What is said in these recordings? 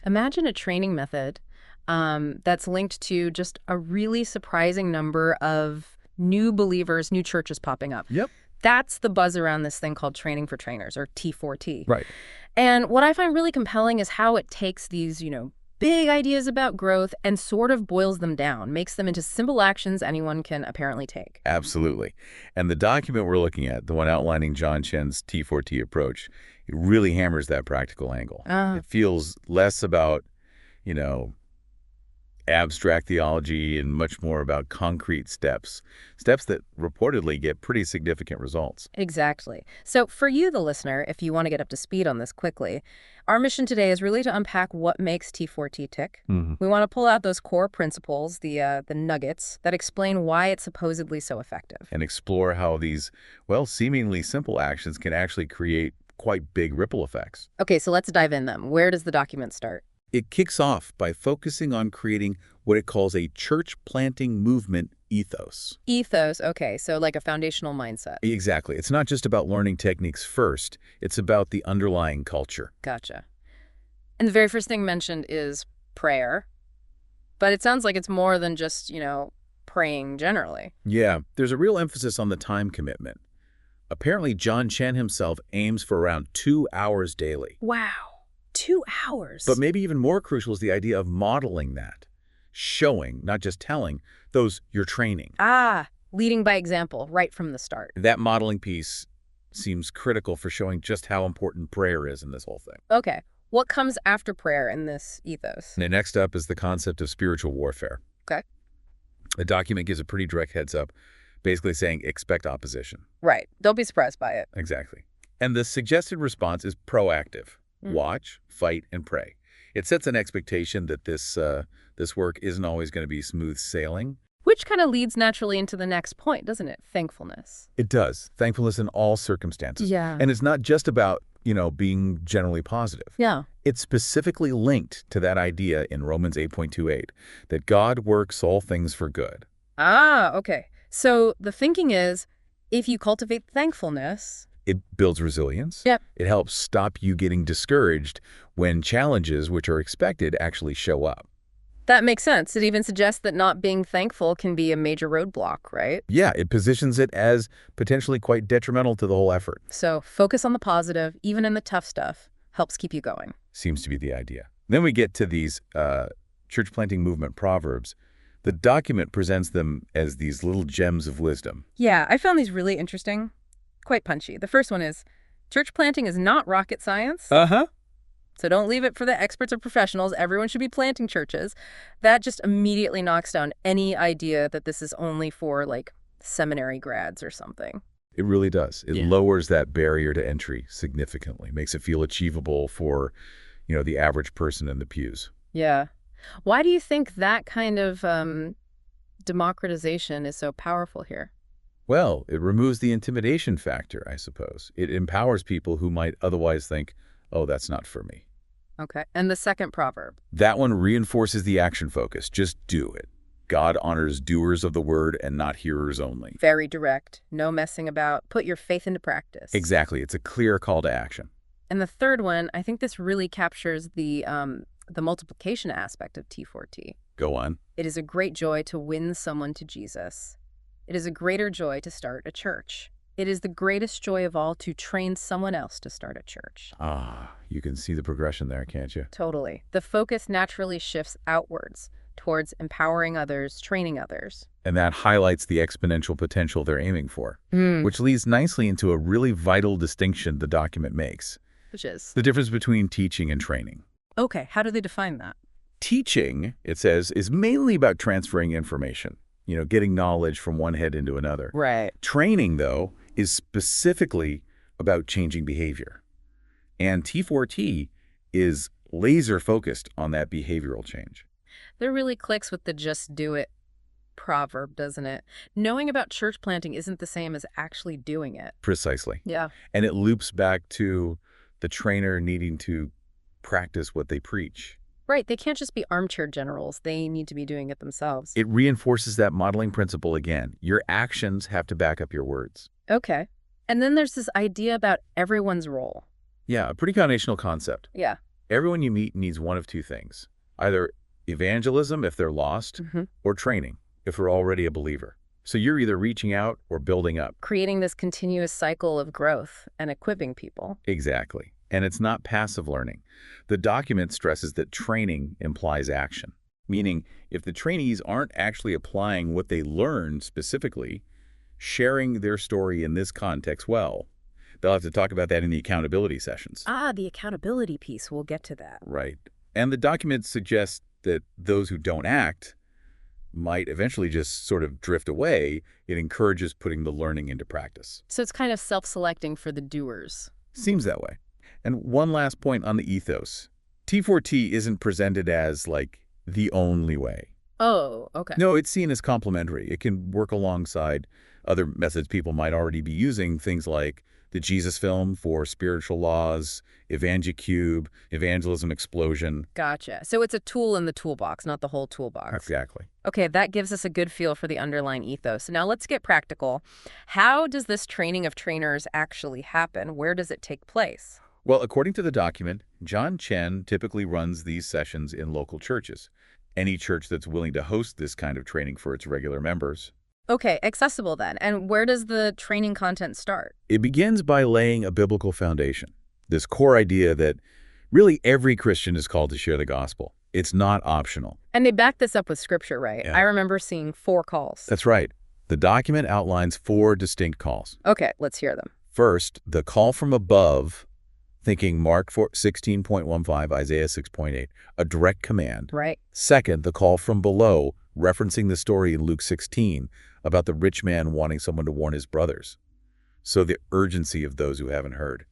Imagine a training method that's linked to just a really surprising number of new believers, new churches popping up. Yep. That's the buzz around this thing called training for trainers, or T4T. Right. And what I find really compelling is how it takes these, big ideas about growth and sort of boils them down, makes them into simple actions anyone can apparently take. Absolutely. And the document we're looking at, the one outlining John Chen's T4T approach, it really hammers that practical angle. It feels less about, abstract theology and much more about concrete steps that reportedly get pretty significant results. Exactly. So for you, the listener, if you want to get up to speed on this quickly, our mission today is really to unpack what makes T4T tick. We want to pull out those core principles, the nuggets, that explain why it's supposedly so effective. And explore how these, seemingly simple actions can actually create quite big ripple effects. Okay, so let's dive in then. Where does the document start? It kicks off by focusing on creating what it calls a church planting movement ethos. Ethos, okay, so like a foundational mindset. Exactly. It's not just about learning techniques first. It's about the underlying culture. Gotcha. And the very first thing mentioned is prayer. But it sounds like it's more than just, praying generally. Yeah, there's a real emphasis on the time commitment. Apparently, John Chen himself aims for around 2 hours daily. Wow. 2 hours. But maybe even more crucial is the idea of modeling that. Showing, not just telling, those you're training. Leading by example right from the start. That modeling piece seems critical for showing just how important prayer is in this whole thing. Okay. What comes after prayer in this ethos? And next up is the concept of spiritual warfare. Okay. The document gives a pretty direct heads up, basically saying expect opposition. Right. Don't be surprised by it. Exactly. And the suggested response is proactive. Watch, fight, and pray. It sets an expectation that this work isn't always going to be smooth sailing. Which kind of leads naturally into the next point, doesn't it? Thankfulness. It does. Thankfulness in all circumstances. Yeah. And it's not just about, being generally positive. Yeah. It's specifically linked to that idea in Romans 8:28, that God works all things for good. Okay. So the thinking is, if you cultivate thankfulness, it builds resilience. Yep. It helps stop you getting discouraged when challenges, which are expected, actually show up. That makes sense. It even suggests that not being thankful can be a major roadblock, right? Yeah, it positions it as potentially quite detrimental to the whole effort. So focus on the positive, even in the tough stuff, helps keep you going. Seems to be the idea. Then we get to these church planting movement proverbs. The document presents them as these little gems of wisdom. Yeah, I found these really interesting. Quite punchy. The first one is, church planting is not rocket science. So don't leave it for the experts or professionals. Everyone should be planting churches. That just immediately knocks down any idea that this is only for, seminary grads or something. It really does. It lowers that barrier to entry significantly, makes it feel achievable for, the average person in the pews. Yeah. Why do you think that kind of democratization is so powerful here? Well, it removes the intimidation factor, I suppose. It empowers people who might otherwise think, oh, that's not for me. Okay. And the second proverb? That one reinforces the action focus. Just do it. God honors doers of the word and not hearers only. Very direct. No messing about. Put your faith into practice. Exactly. It's a clear call to action. And the third one, I think this really captures the multiplication aspect of T4T. Go on. It is a great joy to win someone to Jesus. It is a greater joy to start a church. It is the greatest joy of all to train someone else to start a church. You can see the progression there, can't you? Totally. The focus naturally shifts outwards towards empowering others, training others. And that highlights the exponential potential they're aiming for, which leads nicely into a really vital distinction the document makes. Which is? The difference between teaching and training. Okay, how do they define that? Teaching, it says, is mainly about transferring information, getting knowledge from one head into another. Right. Training, though, is specifically about changing behavior. And T4T is laser focused on that behavioral change. That really clicks with the just do it proverb, doesn't it? Knowing about church planting isn't the same as actually doing it. Precisely. Yeah. And it loops back to the trainer needing to practice what they preach. Right. They can't just be armchair generals. They need to be doing it themselves. It reinforces that modeling principle again. Your actions have to back up your words. Okay. And then there's this idea about everyone's role. Yeah, a pretty foundational concept. Yeah. Everyone you meet needs one of two things, either evangelism if they're lost, or training if they're already a believer. So you're either reaching out or building up. Creating this continuous cycle of growth and equipping people. Exactly. And it's not passive learning. The document stresses that training implies action, meaning if the trainees aren't actually applying what they learned specifically, sharing their story in this context well, they'll have to talk about that in the accountability sessions. The accountability piece. We'll get to that. Right. And the document suggests that those who don't act might eventually just sort of drift away. It encourages putting the learning into practice. So it's kind of self-selecting for the doers. Seems that way. And one last point on the ethos. T4T isn't presented as, like, the only way. Oh, okay. No, it's seen as complementary. It can work alongside other methods people might already be using, things like the Jesus film for spiritual laws, EvangeCube, Evangelism Explosion. Gotcha. So it's a tool in the toolbox, not the whole toolbox. Exactly. Okay, that gives us a good feel for the underlying ethos. Now let's get practical. How does this training of trainers actually happen? Where does it take place? Well, according to the document, Chen typically runs these sessions in local churches. Any church that's willing to host this kind of training for its regular members. Okay, accessible then. And where does the training content start? It begins by laying a biblical foundation, this core idea that really every Christian is called to share the gospel. It's not optional. And they back this up with scripture, right? Yeah. I remember seeing 4 calls. That's right. The document outlines 4 distinct calls. Okay, let's hear them. First, the call from above, thinking Mark 16.15, Isaiah 6.8, a direct command. Right. Second, the call from below, referencing the story in Luke 16 about the rich man wanting someone to warn his brothers. So the urgency of those who haven't heard.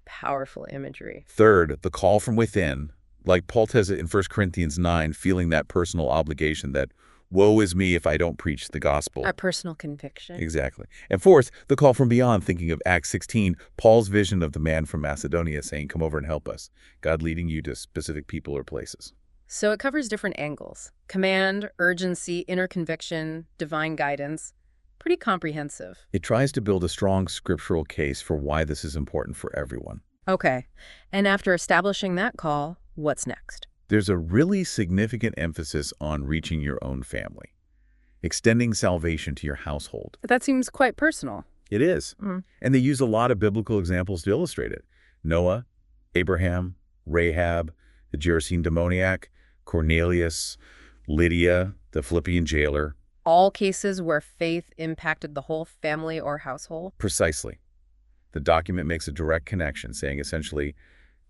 Powerful imagery. Third, the call from within, like Paul says it in 1 Corinthians 9, feeling that personal obligation that, woe is me if I don't preach the gospel. A personal conviction. Exactly. And fourth, the call from beyond, thinking of Acts 16, Paul's vision of the man from Macedonia saying, come over and help us, God leading you to specific people or places. So it covers different angles. Command, urgency, inner conviction, divine guidance. Pretty comprehensive. It tries to build a strong scriptural case for why this is important for everyone. Okay. And after establishing that call, what's next? There's a really significant emphasis on reaching your own family, extending salvation to your household. That seems quite personal. It is. And they use a lot of biblical examples to illustrate it. Noah, Abraham, Rahab, the Gerasene demoniac, Cornelius, Lydia, the Philippian jailer. All cases where faith impacted the whole family or household? Precisely. The document makes a direct connection, saying essentially,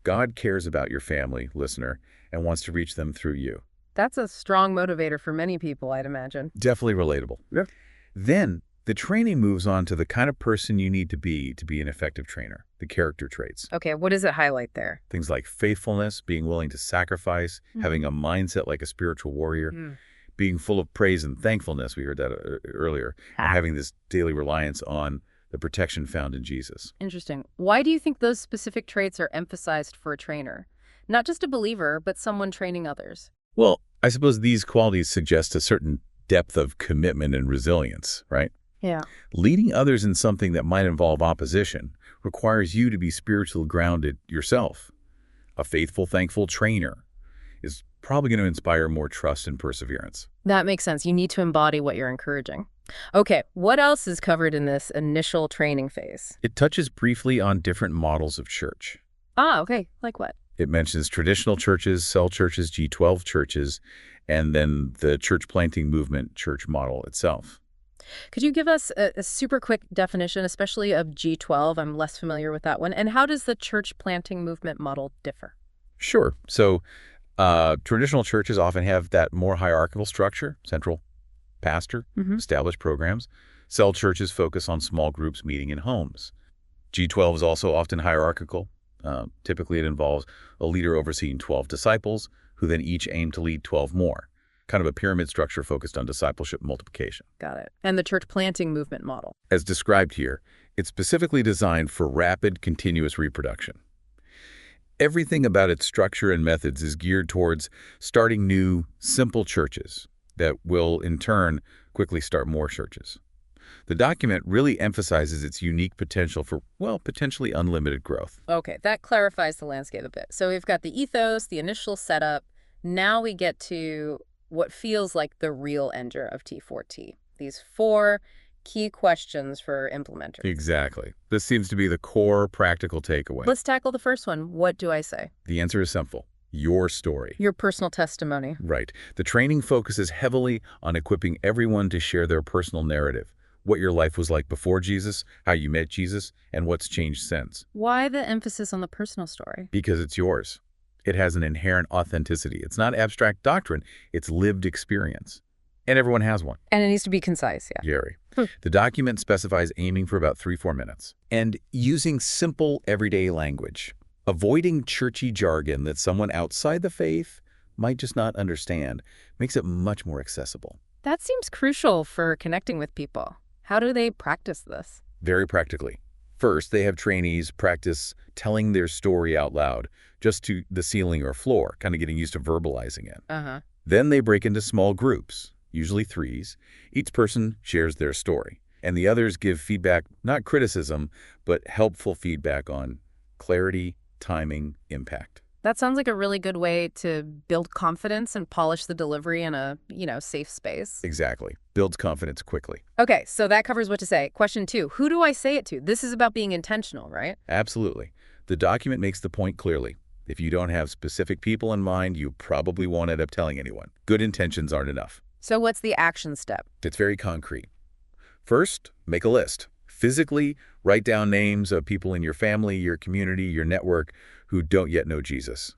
God cares about your family, listener, and wants to reach them through you. That's a strong motivator for many people, I'd imagine. Definitely relatable. Yeah. Then the training moves on to the kind of person you need to be an effective trainer, the character traits. Okay, what does it highlight there? Things like faithfulness, being willing to sacrifice, having a mindset like a spiritual warrior, being full of praise and thankfulness, we heard that earlier, and having this daily reliance on the protection found in Jesus. Interesting. Why do you think those specific traits are emphasized for a trainer? Not just a believer, but someone training others. Well, I suppose these qualities suggest a certain depth of commitment and resilience, right? Yeah. Leading others in something that might involve opposition requires you to be spiritually grounded yourself. A faithful, thankful trainer is probably going to inspire more trust and perseverance. That makes sense. You need to embody what you're encouraging. Okay, what else is covered in this initial training phase? It touches briefly on different models of church. Okay. Like what? It mentions traditional churches, cell churches, G12 churches, and then the church planting movement church model itself. Could you give us a super quick definition, especially of G12? I'm less familiar with that one. And how does the church planting movement model differ? Sure. So traditional churches often have that more hierarchical structure, central pastor, established programs. Cell churches focus on small groups meeting in homes. G12 is also often hierarchical. Typically, it involves a leader overseeing 12 disciples who then each aim to lead 12 more. Kind of a pyramid structure focused on discipleship multiplication. Got it. And the church planting movement model? As described here, it's specifically designed for rapid, continuous reproduction. Everything about its structure and methods is geared towards starting new, simple churches that will, in turn, quickly start more churches. The document really emphasizes its unique potential for, well, potentially unlimited growth. Okay, that clarifies the landscape a bit. So we've got the ethos, the initial setup. Now we get to what feels like the real ender of T4T. These 4 key questions for implementers. Exactly. This seems to be the core practical takeaway. Let's tackle the first one. What do I say? The answer is simple. Your story. Your personal testimony. Right. The training focuses heavily on equipping everyone to share their personal narrative. What your life was like before Jesus, how you met Jesus, and what's changed since. Why the emphasis on the personal story? Because it's yours. It has an inherent authenticity. It's not abstract doctrine. It's lived experience. And everyone has one. And it needs to be concise, yeah. Gary. The document specifies aiming for about 3-4 minutes. And using simple, everyday language. Avoiding churchy jargon that someone outside the faith might just not understand makes it much more accessible. That seems crucial for connecting with people. How do they practice this? Very practically. First, they have trainees practice telling their story out loud, just to the ceiling or floor, kind of getting used to verbalizing it. Then they break into small groups, usually 3s. Each person shares their story, and the others give feedback, not criticism, but helpful feedback on clarity, timing, impact. That sounds like a really good way to build confidence and polish the delivery in a, safe space. Exactly. Builds confidence quickly. Okay, so that covers what to say. Question 2, who do I say it to? This is about being intentional, right? Absolutely. The document makes the point clearly. If you don't have specific people in mind, you probably won't end up telling anyone. Good intentions aren't enough. So what's the action step? It's very concrete. First, make a list. Physically, write down names of people in your family, your community, your network who don't yet know Jesus.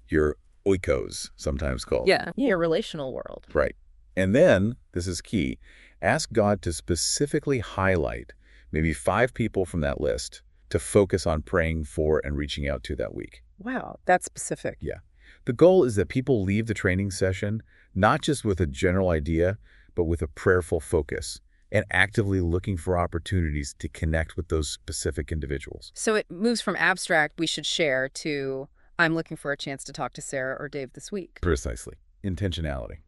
Your oikos, sometimes called. Yeah, your relational world. Right. And then, this is key, ask God to specifically highlight maybe 5 people from that list to focus on praying for and reaching out to that week. Wow, that's specific. Yeah. The goal is that people leave the training session not just with a general idea, but with a prayerful focus and actively looking for opportunities to connect with those specific individuals. So it moves from abstract, we should share, to I'm looking for a chance to talk to Sarah or Dave this week. Precisely. Intentionality.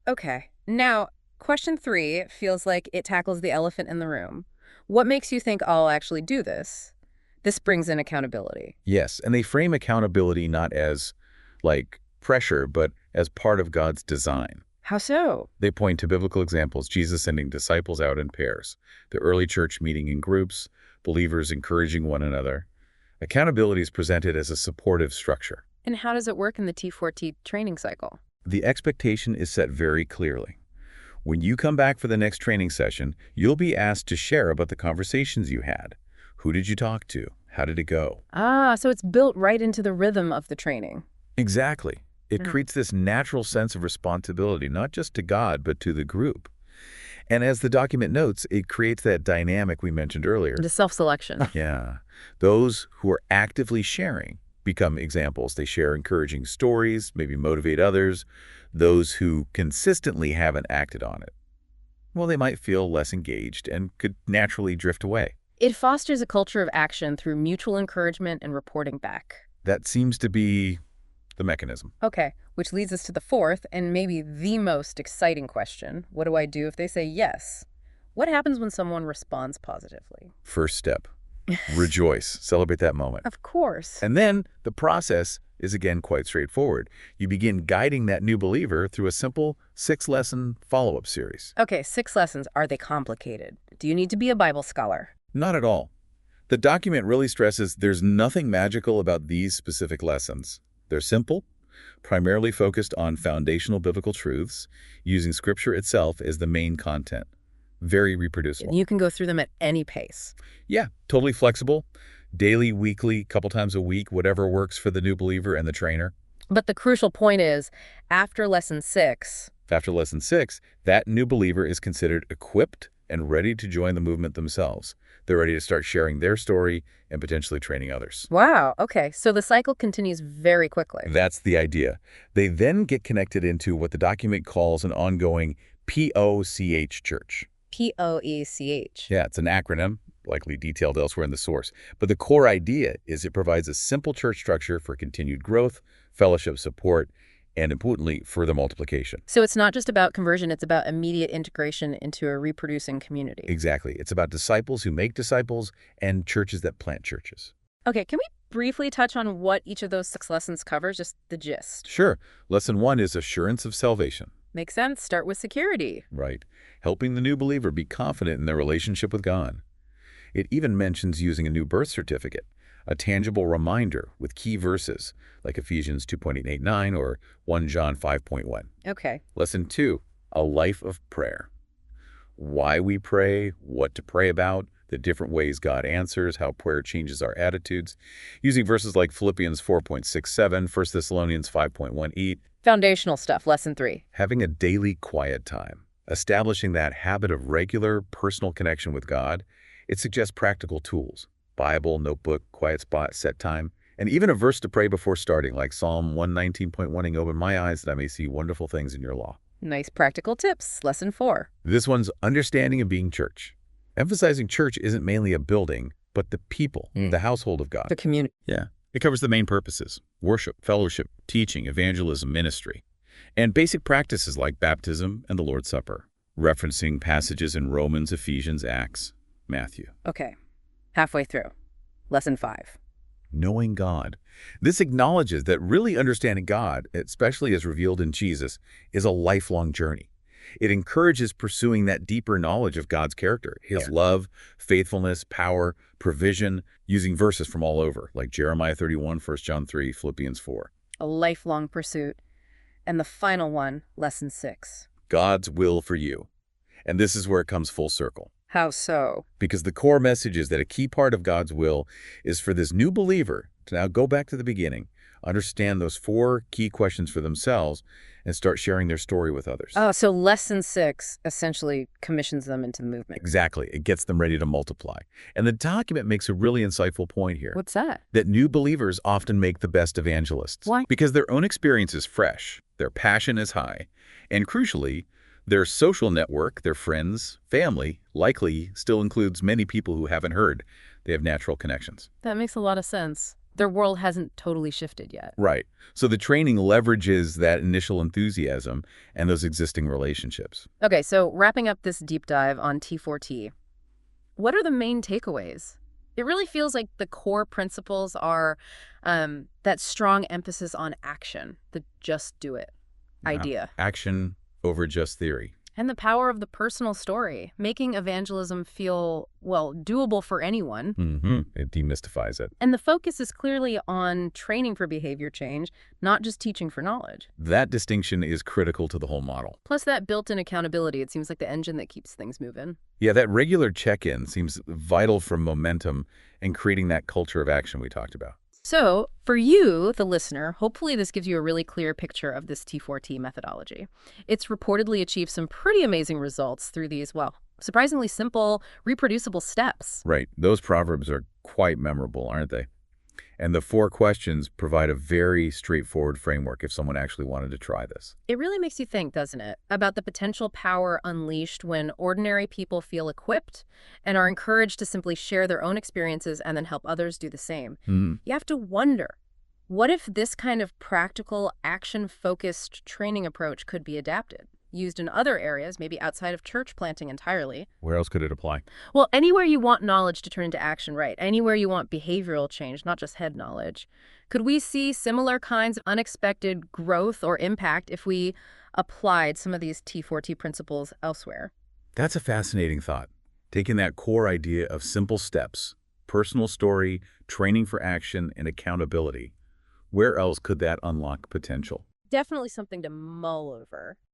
Okay. Now, question 3 feels like it tackles the elephant in the room. What makes you think I'll actually do this? This brings in accountability. Yes, and they frame accountability not as, like, pressure, but as part of God's design. How so? They point to biblical examples, Jesus sending disciples out in pairs, the early church meeting in groups, believers encouraging one another. Accountability is presented as a supportive structure. And how does it work in the T4T training cycle? The expectation is set very clearly. When you come back for the next training session, you'll be asked to share about the conversations you had. Who did you talk to? How did it go? So it's built right into the rhythm of the training. Exactly. It creates this natural sense of responsibility, not just to God, but to the group. And as the document notes, it creates that dynamic we mentioned earlier. The self-selection. Yeah. Those who are actively sharing become examples. They share encouraging stories, maybe motivate others. Those who consistently haven't acted on it, well, they might feel less engaged and could naturally drift away. It fosters a culture of action through mutual encouragement and reporting back. That seems to be the mechanism. Okay, which leads us to the 4th and maybe the most exciting question. What do I do if they say yes? What happens when someone responds positively? First step, rejoice, celebrate that moment. Of course. And then the process is again quite straightforward. You begin guiding that new believer through a simple 6-lesson follow-up series. Okay, 6 lessons. Are they complicated? Do you need to be a Bible scholar? Not at all. The document really stresses there's nothing magical about these specific lessons. They're simple, primarily focused on foundational biblical truths, using Scripture itself as the main content. Very reproducible. You can go through them at any pace. Yeah, totally flexible. Daily, weekly, couple times a week, whatever works for the new believer and the trainer. But the crucial point is, after lesson 6, that new believer is considered equipped and ready to join the movement themselves. They're ready to start sharing their story and potentially training others. Wow, okay. So the cycle continues very quickly. That's the idea. They then get connected into what the document calls an ongoing POCH church. POECH. Yeah, it's an acronym, likely detailed elsewhere in the source. But the core idea is it provides a simple church structure for continued growth, fellowship support, and importantly, further multiplication. So it's not just about conversion, it's about immediate integration into a reproducing community. Exactly. It's about disciples who make disciples and churches that plant churches. Okay, can we briefly touch on what each of those 6 lessons covers, just the gist? Sure. Lesson 1 is assurance of salvation. Makes sense. Start with security. Right. Helping the new believer be confident in their relationship with God. It even mentions using a new birth certificate, a tangible reminder with key verses like Ephesians 2.889 or 1 John 5.1. Okay. Lesson 2, a life of prayer. Why we pray, what to pray about, the different ways God answers, how prayer changes our attitudes, using verses like Philippians 4.67, 1 Thessalonians 5.18. Foundational stuff, lesson 3. Having a daily quiet time, establishing that habit of regular personal connection with God. It suggests practical tools, Bible, notebook, quiet spot, set time, and even a verse to pray before starting, like Psalm 119.1, open my eyes that I may see wonderful things in your law. Nice practical tips, lesson 4. This one's understanding of being church. Emphasizing church isn't mainly a building, but the people, the household of God. The community. Yeah. It covers the main purposes: worship, fellowship, teaching, evangelism, ministry, and basic practices like baptism and the Lord's Supper, referencing passages in Romans, Ephesians, Acts, Matthew. Okay, halfway through. Lesson 5. Knowing God. This acknowledges that really understanding God, especially as revealed in Jesus, is a lifelong journey. It encourages pursuing that deeper knowledge of God's character, his love, faithfulness, power, provision, using verses from all over, like Jeremiah 31, 1 John 3, Philippians 4. A lifelong pursuit. And the final one, lesson 6. God's will for you. And this is where it comes full circle. How so? Because the core message is that a key part of God's will is for this new believer to now go back to the beginning, understand those 4 key questions for themselves, and start sharing their story with others. Oh, so lesson 6 essentially commissions them into movement. Exactly. It gets them ready to multiply. And the document makes a really insightful point here. What's that? That new believers often make the best evangelists. Why? Because their own experience is fresh, their passion is high, and crucially, their social network, their friends, family, likely still includes many people who haven't heard. They have natural connections. That makes a lot of sense. Their world hasn't totally shifted yet. Right. So the training leverages that initial enthusiasm and those existing relationships. Okay, so wrapping up this deep dive on T4T, what are the main takeaways? It really feels like the core principles are that strong emphasis on action, the just do it idea. Action over just theory. And the power of the personal story, making evangelism feel, well, doable for anyone. It demystifies it. And the focus is clearly on training for behavior change, not just teaching for knowledge. That distinction is critical to the whole model. Plus that built-in accountability, it seems like the engine that keeps things moving. Yeah, that regular check-in seems vital for momentum and creating that culture of action we talked about. So, for you, the listener, hopefully this gives you a really clear picture of this T4T methodology. It's reportedly achieved some pretty amazing results through these, well, surprisingly simple, reproducible steps. Right. Those proverbs are quite memorable, aren't they? And the 4 questions provide a very straightforward framework if someone actually wanted to try this. It really makes you think, doesn't it, about the potential power unleashed when ordinary people feel equipped and are encouraged to simply share their own experiences and then help others do the same. You have to wonder, what if this kind of practical, action-focused training approach could be adapted, used in other areas, maybe outside of church planting entirely? Where else could it apply? Well, anywhere you want knowledge to turn into action, right? Anywhere you want behavioral change, not just head knowledge. Could we see similar kinds of unexpected growth or impact if we applied some of these T4T principles elsewhere? That's a fascinating thought. Taking that core idea of simple steps, personal story, training for action, and accountability, where else could that unlock potential? Definitely something to mull over.